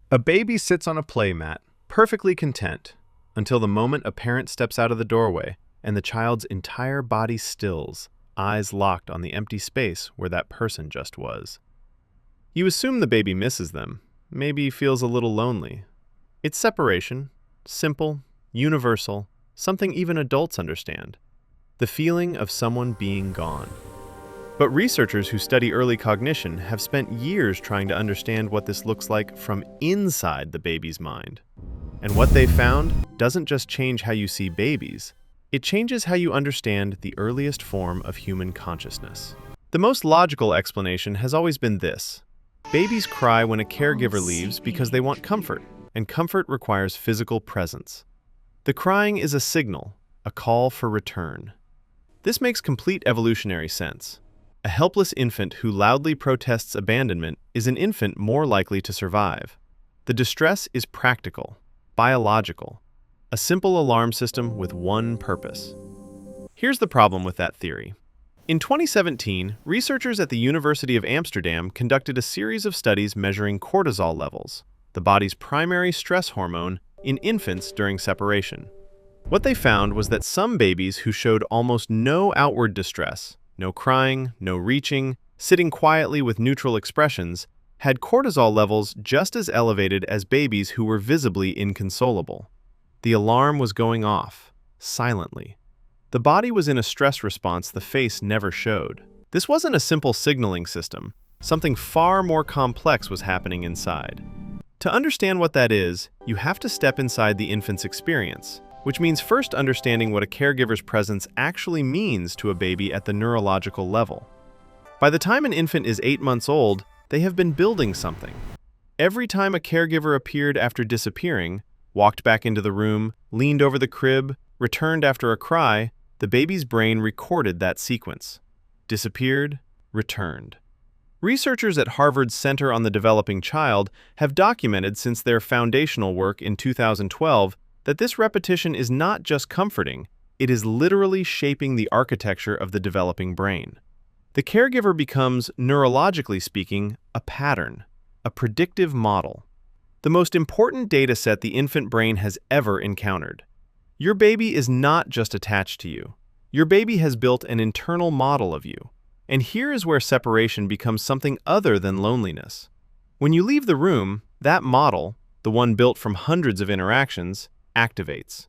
A baby sits on a playmat, perfectly content, until the moment a parent steps out of the doorway and the child's entire body stills, eyes locked on the empty space where that person just was. You assume the baby misses them, maybe feels a little lonely. It's separation, simple, universal, something even adults understand. The feeling of someone being gone. But researchers who study early cognition have spent years trying to understand what this looks like from inside the baby's mind. And what they found doesn't just change how you see babies, it changes how you understand the earliest form of human consciousness. The most logical explanation has always been this. Babies cry when a caregiver leaves because they want comfort, and comfort requires physical presence. The crying is a signal, a call for return. This makes complete evolutionary sense. A helpless infant who loudly protests abandonment is an infant more likely to survive. The distress is practical, biological, a simple alarm system with one purpose. Here's the problem with that theory. In 2017, researchers at the University of Amsterdam conducted a series of studies measuring cortisol levels, the body's primary stress hormone, in infants during separation. What they found was that some babies who showed almost no outward distress, no crying, no reaching, sitting quietly with neutral expressions, had cortisol levels just as elevated as babies who were visibly inconsolable. The alarm was going off, silently. The body was in a stress response the face never showed. This wasn't a simple signaling system. Something far more complex was happening inside. To understand what that is, you have to step inside the infant's experience, which means first understanding what a caregiver's presence actually means to a baby at the neurological level. By the time an infant is 8 months old, they have been building something. Every time a caregiver appeared after disappearing, walked back into the room, leaned over the crib, returned after a cry, the baby's brain recorded that sequence. Disappeared, returned. Researchers at Harvard's Center on the Developing Child have documented since their foundational work in 2012 that this repetition is not just comforting, it is literally shaping the architecture of the developing brain. The caregiver becomes, neurologically speaking, a pattern, a predictive model. The most important data set the infant brain has ever encountered. Your baby is not just attached to you. Your baby has built an internal model of you. And here is where separation becomes something other than loneliness. When you leave the room, that model, the one built from hundreds of interactions, activates.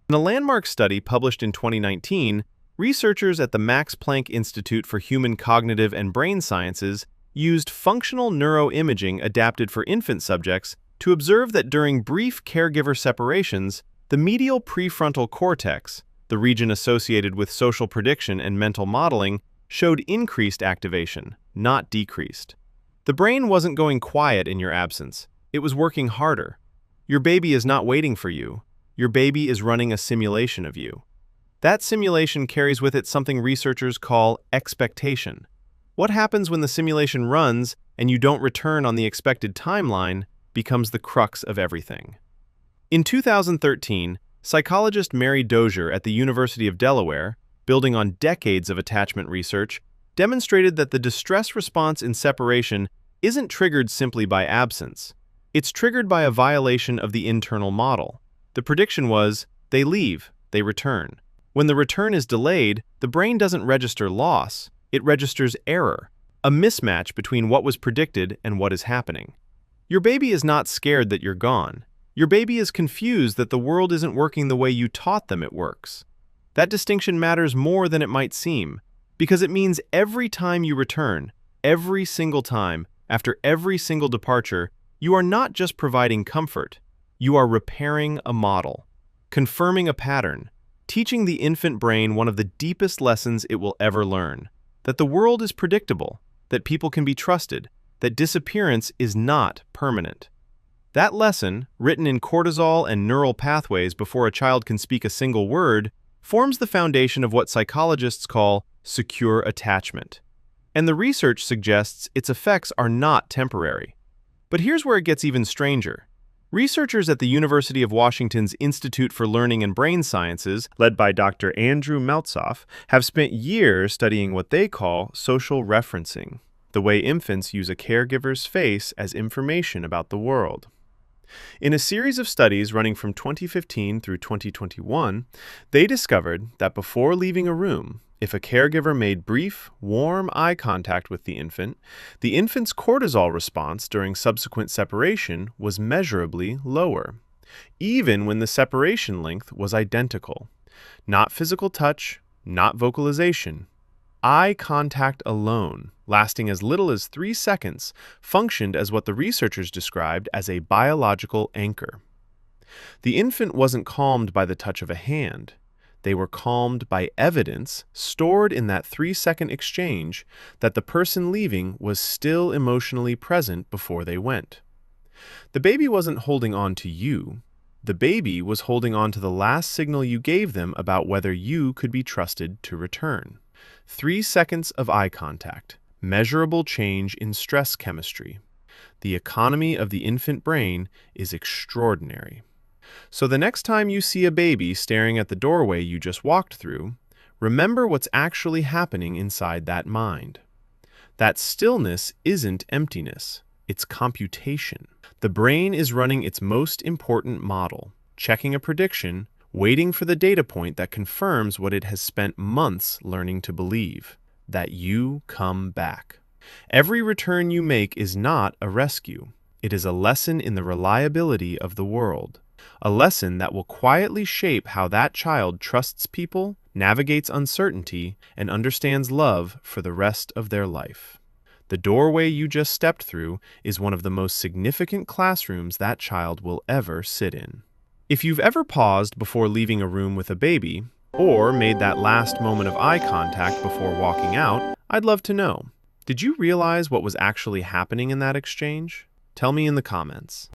In a landmark study published in 2019, researchers at the Max Planck Institute for Human Cognitive and Brain Sciences used functional neuroimaging adapted for infant subjects to observe that during brief caregiver separations, the medial prefrontal cortex, the region associated with social prediction and mental modeling, showed increased activation, not decreased. The brain wasn't going quiet in your absence. It was working harder. Your baby is not waiting for you. Your baby is running a simulation of you. That simulation carries with it something researchers call expectation. What happens when the simulation runs and you don't return on the expected timeline becomes the crux of everything. In 2013, psychologist Mary Dozier at the University of Delaware, building on decades of attachment research, demonstrated that the distress response in separation isn't triggered simply by absence. It's triggered by a violation of the internal model. The prediction was, they leave, they return. When the return is delayed, the brain doesn't register loss, it registers error, a mismatch between what was predicted and what is happening. Your baby is not scared that you're gone. Your baby is confused that the world isn't working the way you taught them it works. That distinction matters more than it might seem, because it means every time you return, every single time, after every single departure, you are not just providing comfort, you are repairing a model, confirming a pattern, teaching the infant brain one of the deepest lessons it will ever learn, that the world is predictable, that people can be trusted, that disappearance is not permanent. That lesson, written in cortisol and neural pathways before a child can speak a single word, forms the foundation of what psychologists call secure attachment. And the research suggests its effects are not temporary. But here's where it gets even stranger. Researchers at the University of Washington's Institute for Learning and Brain Sciences, led by Dr. Andrew Meltzoff, have spent years studying what they call social referencing, the way infants use a caregiver's face as information about the world. In a series of studies running from 2015 through 2021, they discovered that before leaving a room, if a caregiver made brief, warm eye contact with the infant's cortisol response during subsequent separation was measurably lower, even when the separation length was identical. Not physical touch, not vocalization. Eye contact alone, lasting as little as 3 seconds, functioned as what the researchers described as a biological anchor. The infant wasn't calmed by the touch of a hand. They were calmed by evidence stored in that 3-second exchange that the person leaving was still emotionally present before they went. The baby wasn't holding on to you. The baby was holding on to the last signal you gave them about whether you could be trusted to return. 3 seconds of eye contact, measurable change in stress chemistry. The economy of the infant brain is extraordinary. So the next time you see a baby staring at the doorway you just walked through, remember what's actually happening inside that mind. That stillness isn't emptiness, it's computation. The brain is running its most important model, checking a prediction, waiting for the data point that confirms what it has spent months learning to believe, that you come back. Every return you make is not a rescue. It is a lesson in the reliability of the world, a lesson that will quietly shape how that child trusts people, navigates uncertainty, and understands love for the rest of their life. The doorway you just stepped through is one of the most significant classrooms that child will ever sit in. If you've ever paused before leaving a room with a baby, or made that last moment of eye contact before walking out, I'd love to know. Did you realize what was actually happening in that exchange? Tell me in the comments.